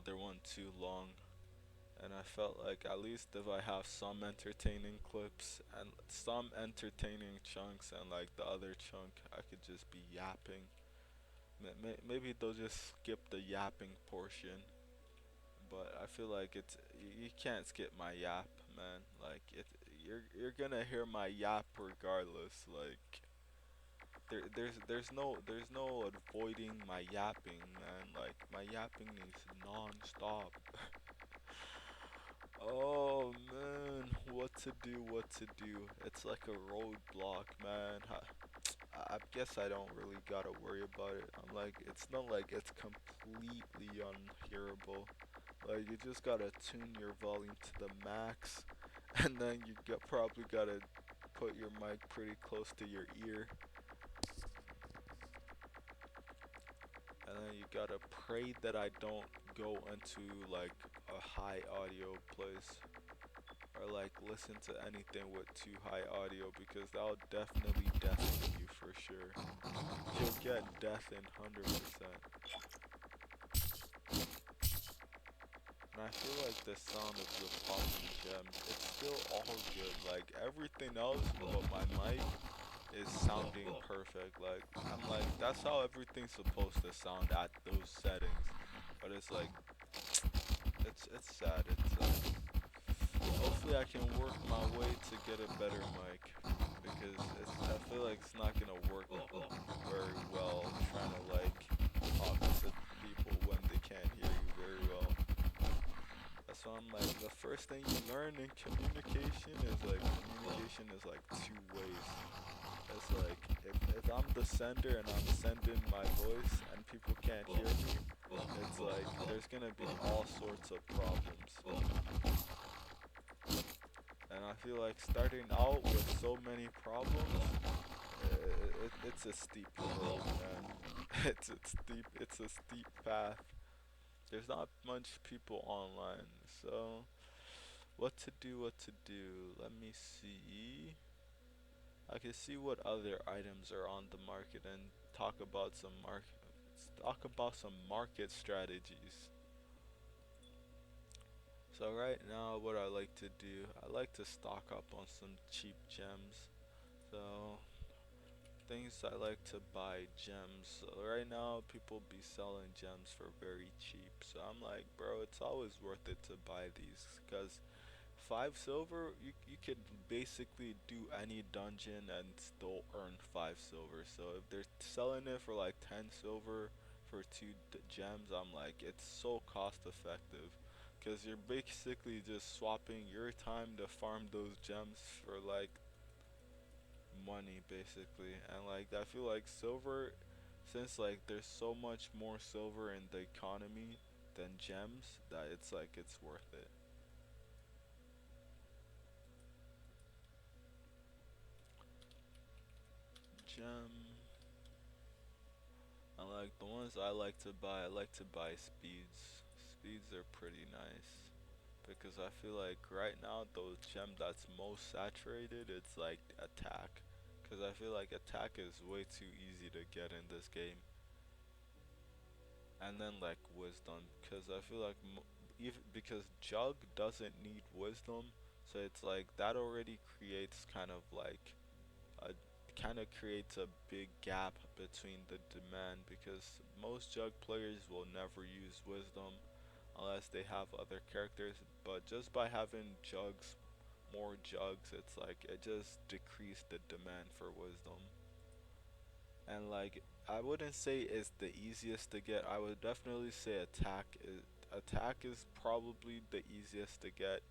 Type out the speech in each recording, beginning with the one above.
other one too long. And I felt like at least if I have some entertaining clips and some entertaining chunks and like the other chunk, I could just be yapping. Maybe they'll just skip the yapping portion, but I feel like you can't skip my yap, man. Like you're gonna hear my yap regardless. Like there's no avoiding my yapping, man. Like my yapping is non-stop. Oh man, what to do, what to do. It's like a roadblock, man. I guess I don't really gotta worry about it. I'm like, it's not like it's completely unhearable. Like, you just gotta tune your volume to the max, and then probably gotta put your mic pretty close to your ear, and then you gotta pray that I don't go into like a high audio place or like listen to anything with too high audio because that'll definitely deafen you for sure. You'll get deafened 100%. And I feel like the sound of the popping gems, it's still all good. Like everything else, but my mic is sounding perfect. Like I'm like, that's how everything's supposed to sound at those settings. But it's like, it's sad. It's hopefully I can work my way to get a better mic because I feel like it's not gonna work very well trying to like talk to people when they can't hear you very well. That's why I'm like the first thing you learn in communication is like two ways. It's like if I'm the sender and I'm sending my voice and people can't hear me, it's like there's gonna be all sorts of problems. And I feel like starting out with so many problems, it's a steep road, man. It's a steep path. There's not much people online, so what to do, what to do. Let me see. I can see what other items are on the market and talk about some market strategies. So right now what I like to do, I like to stock up on some cheap gems. So things I like to buy gems. So right now people be selling gems for very cheap. So I'm like, bro, it's always worth it to buy these cuz 5 silver, you could basically do any dungeon and still earn 5 silver. So if they're selling it for like 10 silver for 2 gems, I'm like, it's so cost effective. Because you're basically just swapping your time to farm those gems for like money, basically. And like, I feel like silver, since like there's so much more silver in the economy than gems, that it's like, it's worth it. Gem. I like the ones I like to buy. I like to buy speeds. Speeds are pretty nice because I feel like right now the gem that's most saturated it's like attack because I feel like attack is way too easy to get in this game. And then like wisdom because I feel like even because jug doesn't need wisdom, so it's like that already creates a big gap between the demand because most jug players will never use wisdom unless they have other characters, but just by having more jugs, it's like it just decreased the demand for wisdom. And like I wouldn't say it's the easiest to get. I would definitely say attack is probably the easiest to get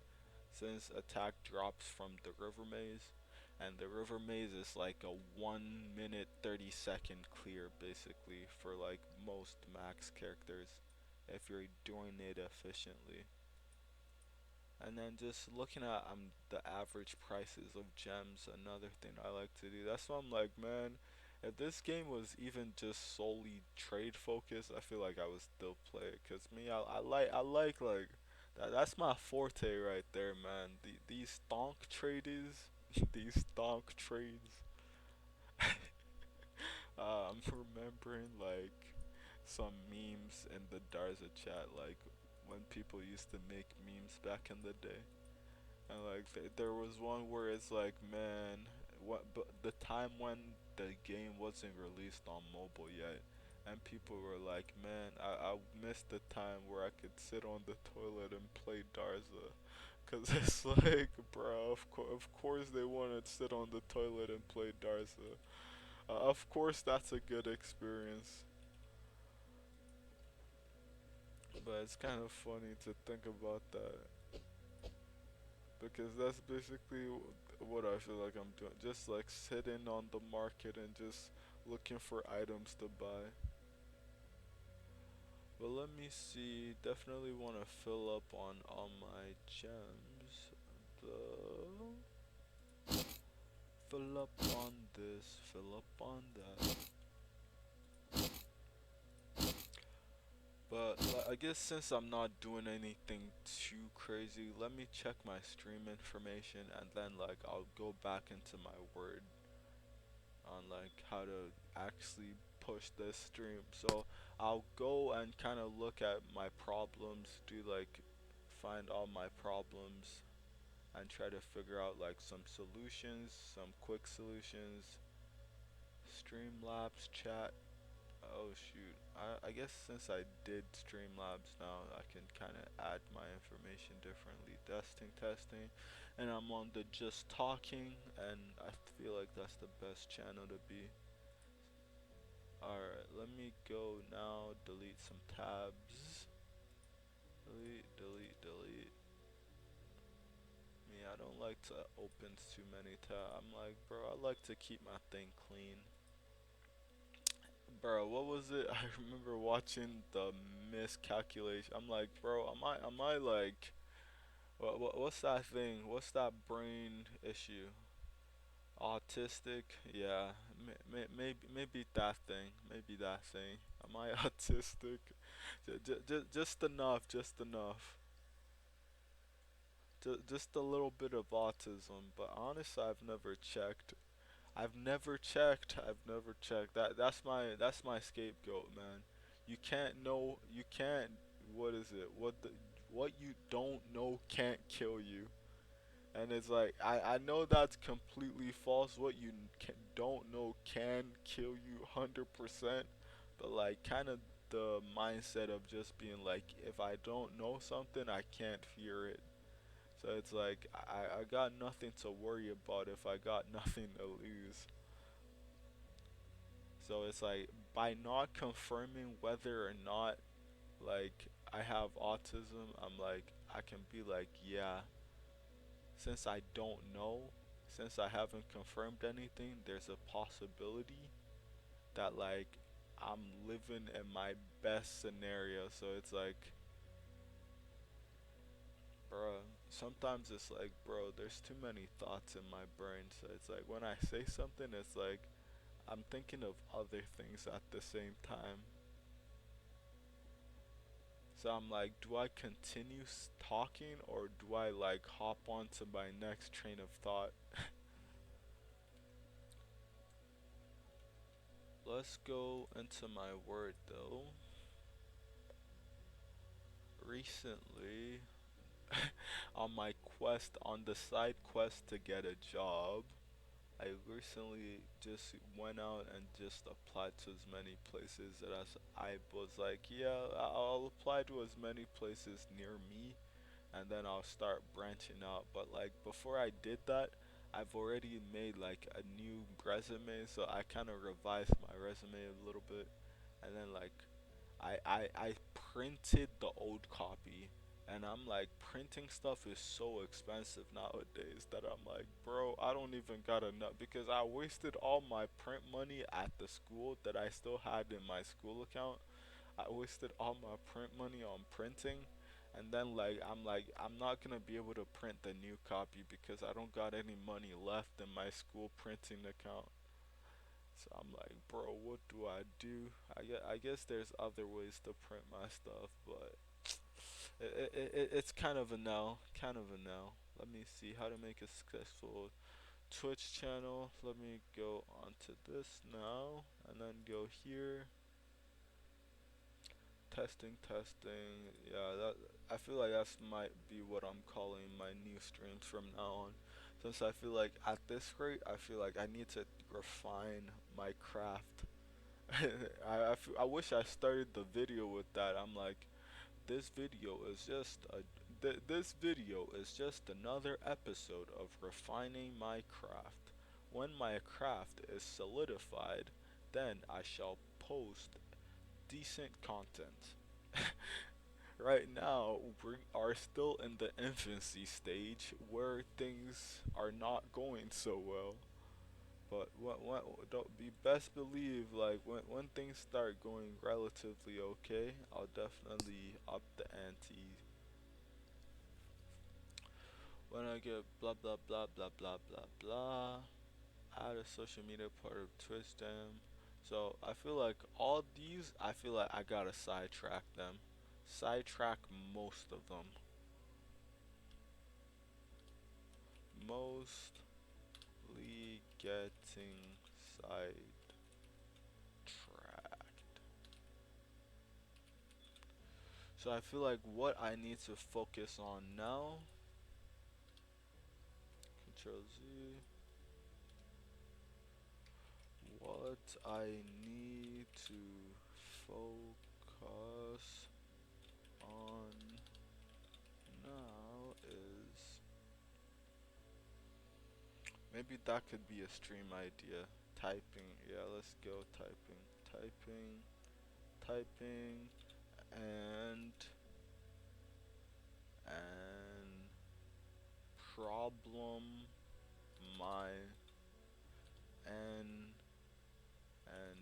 since attack drops from the river maze, and the river maze is like a 1 minute 30-second clear basically for like most max characters if you're doing it efficiently. And then just looking at the average prices of gems, another thing I like to do. That's why I'm like, man, if this game was even just solely trade focused, I feel like I would still play it. Cause me, I like that's my forte right there, man. These stonk trades, these stonk trades. I'm remembering like some memes in the Darza chat, like when people used to make memes back in the day. And like there was one where it's like, man, what? But the time when the game wasn't released on mobile yet, and people were like, man, I missed the time where I could sit on the toilet and play Darza. Cause it's like, bro, of course they want to sit on the toilet and play Darza. Of course that's a good experience. But it's kind of funny to think about that because that's basically what I feel like I'm doing. Just like sitting on the market and just looking for items to buy. But let me see. Definitely want to fill up on all my gems. The fill up on this, fill up on that. But I guess since I'm not doing anything too crazy, let me check my stream information and then like I'll go back into my word on like how to actually push this stream. So I'll go and kind of look at my problems, do like find all my problems and try to figure out like some solutions, some quick solutions. Streamlabs chat. Oh shoot. I guess since I did Streamlabs now, I can kind of add my information differently. Testing. And I'm on the just talking, and I feel like that's the best channel to be. Alright, let me go now, delete some tabs. Delete. Me, I don't like to open too many tabs. I'm like, bro, I like to keep my thing clean. Bro, what was it? I remember watching the miscalculation. I'm like, bro, am I like, what's that thing? What's that brain issue? Autistic? Yeah, maybe that thing. Maybe that thing. Am I autistic? Just enough, just enough. Just a little bit of autism, but honestly, I've never checked. I've never checked. That's my scapegoat, man. You can't know. You can't. What is it? What you don't know can't kill you. And it's like I know that's completely false. What you don't know can kill you 100%. But like kind of the mindset of just being like, if I don't know something, I can't fear it. So it's like I got nothing to worry about if I got nothing to lose. So it's like by not confirming whether or not like I have autism, I'm like I can be like, yeah, since I don't know, since I haven't confirmed anything, there's a possibility that like I'm living in my best scenario. So it's like, bro, sometimes it's like, bro, there's too many thoughts in my brain. So it's like when I say something, it's like I'm thinking of other things at the same time. So I'm like, do I continue talking or do I like hop on to my next train of thought? Let's go into my word though. Recently, on my quest, on the side quest to get a job, I recently just went out and just applied to as many places as I was like, yeah, I'll apply to as many places near me and then I'll start branching out. But like before I did that, I've already made like a new resume, so I kind of revised my resume a little bit, and then like I printed the old copy, and I'm like printing stuff is so expensive nowadays that I'm like, bro, I don't even got enough because I wasted all my print money at the school that I still had in my school account. I wasted all my print money on printing, and then I'm not gonna be able to print the new copy because I don't got any money left in my school printing account. So I'm like, bro, what do I do? I guess there's other ways to print my stuff, but it's kind of a no, kind of a no. Let me see how to make a successful Twitch channel. Let me go onto this now, and then go here. Testing. Yeah, that feel like that's might be what I'm calling my new streams from now on. Since I feel like at this rate, I feel like I need to refine my craft. I wish I started the video with that. I'm like, this video is just this video is just another episode of refining my craft. When my craft is solidified, then I shall post decent content. Right now, we are still in the infancy stage where things are not going so well. But don't be best believe like when things start going relatively okay, I'll definitely up the ante. When I get blah blah blah blah blah blah blah, add a social media part of Twitch Jam. So I feel like all these, I feel like I gotta sidetrack them, sidetrack most of them, mostly getting sidetracked. So I feel like what I need to focus on now, Control Z, what I need to focus on now is maybe that could be a stream idea. Typing, yeah, let's go typing, typing, typing, and and problem my and and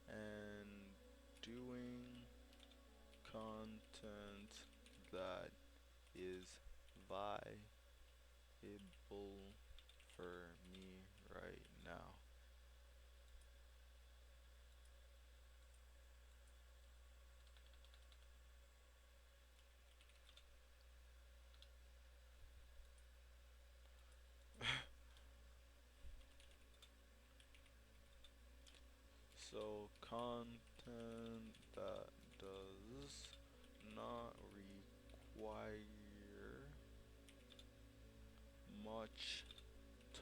and doing content that is viable for me right now. So content that does not require much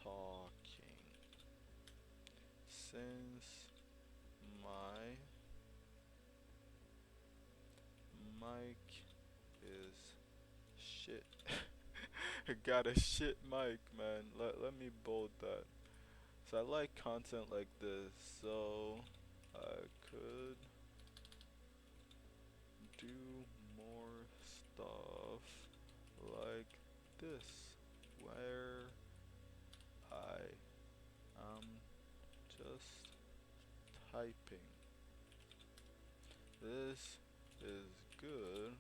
talking, since my mic is shit. I got a shit mic, man. Let me bold that. So I like content like this, so I could do more stuff like this, where I am just typing. This is good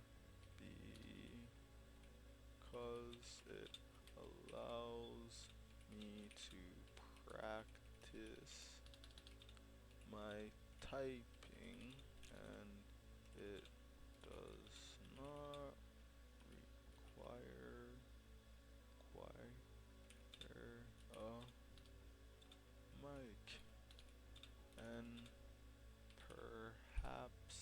because it allows me to practice my typing, and it does not require a mic. And perhaps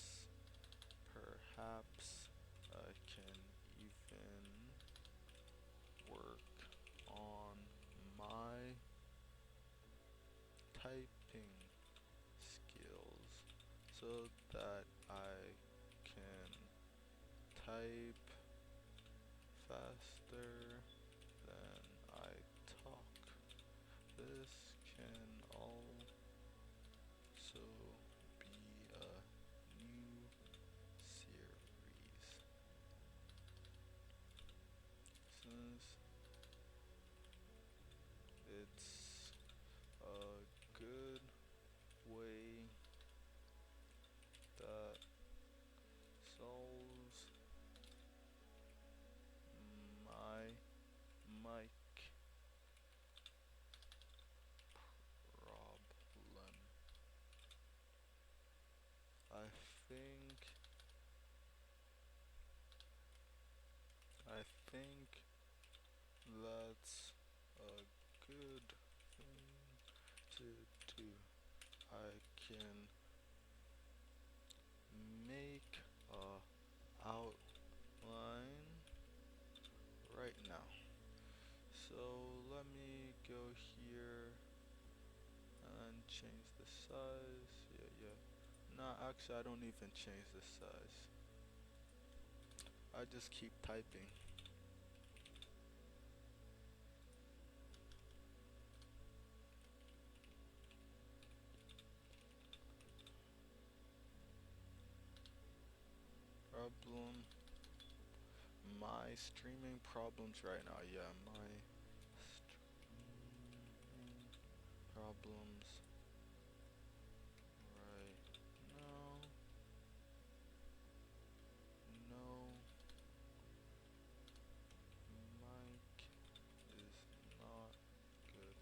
I can even work on my typing skills so that I can type faster than I talk. This can also be a new series, since it's a good way that solves my mic problem. I think I think that's a good thing to do. I can go here and change the size. Yeah, yeah. Nah, actually, I don't even change the size. I just keep typing. Problem. My streaming problems right now. Yeah, my streaming problems right now. No, mic is not good.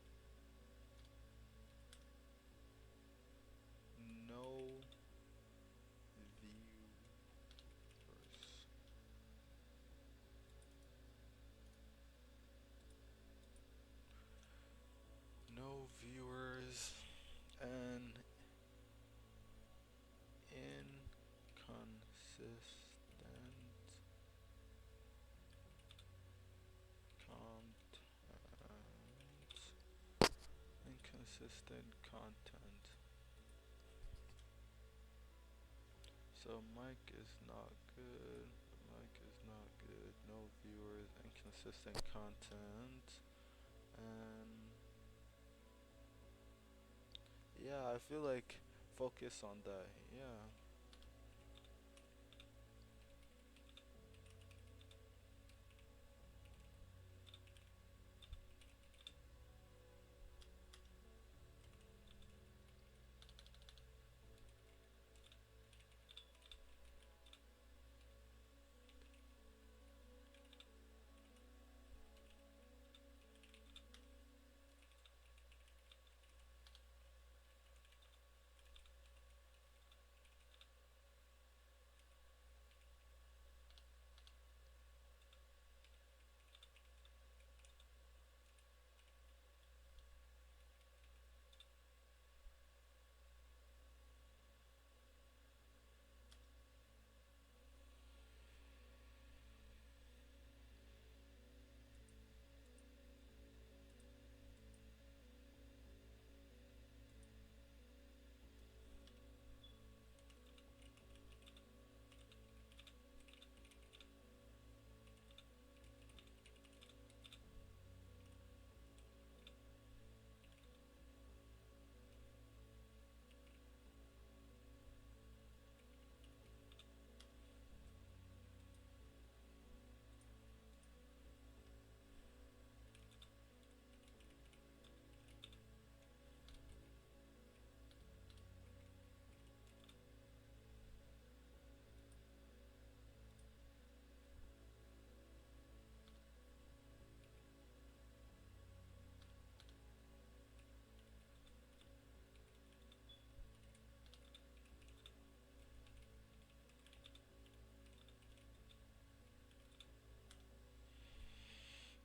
No viewers. No viewers and content. Inconsistent content. So mic is not good. Mic is not good. No viewers. Inconsistent content. And yeah, I feel like focus on that. Yeah.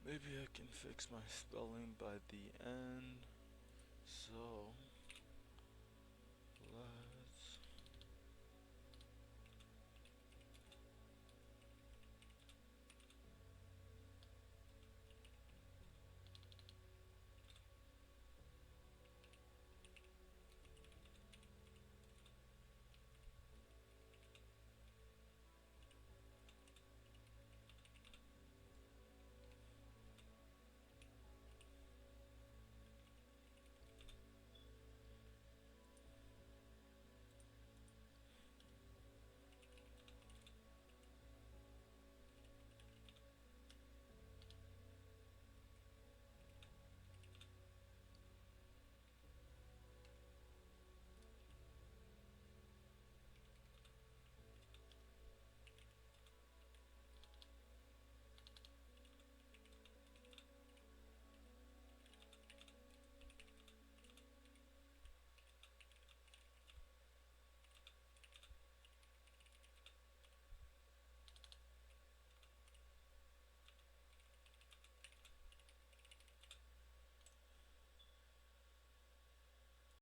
Maybe I can fix my spelling by the end. So